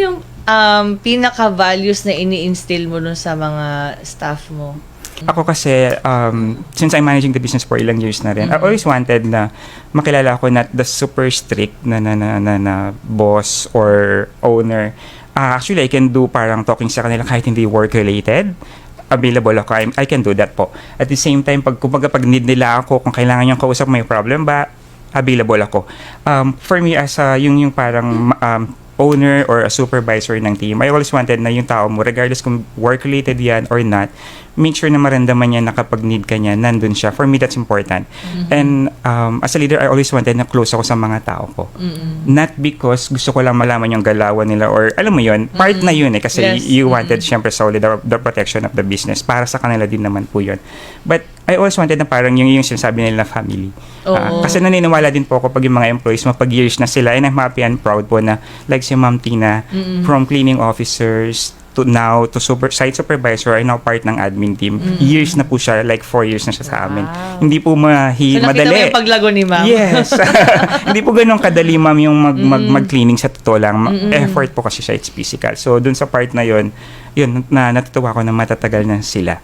yung pinaka-values na ini-instill mo dun sa mga staff mo? Ako kasi, since I'm managing the business for ilang years na rin, I always wanted na makilala ko not the super strict na boss or owner. Actually, I can do parang talking sa kanila kahit hindi work-related. Available ako. I can do that po. At the same time, pag need nila ako, kung kailangan niyang kausap, may problem ba, available ako. For me, as yung parang owner or a supervisor ng team, I always wanted na yung tao mo, regardless kung work-related yan or not, make sure na maramdaman niya na kapag need ka niya, nandun siya. For me, that's important. And as a leader, I always wanted na close ako sa mga tao ko. Not because gusto ko lang malaman yung galawan nila or alam mo yun, part na yun kasi Yes. you wanted syempre solid the protection of the business. Para sa kanila din naman po yun. But I always wanted na parang yung sinasabi nila na family. Oo. Kasi naniniwala din po ako pag yung mga employees mapag-years na sila, and I'm happy and proud po na like si Ma'am Tina, from cleaning officers to now to site supervisor ay now part ng admin team. Years na po siya, like 4 years na siya sa amin. Hindi po So, nakita madali. mo yung paglago ni Ma'am? Yes. Hindi po ganun kadali, ma'am, yung mag-cleaning sa totoo lang. Effort po kasi siya, it's physical. So, dun sa part na yun, na natutuwa ko na matatagal na sila.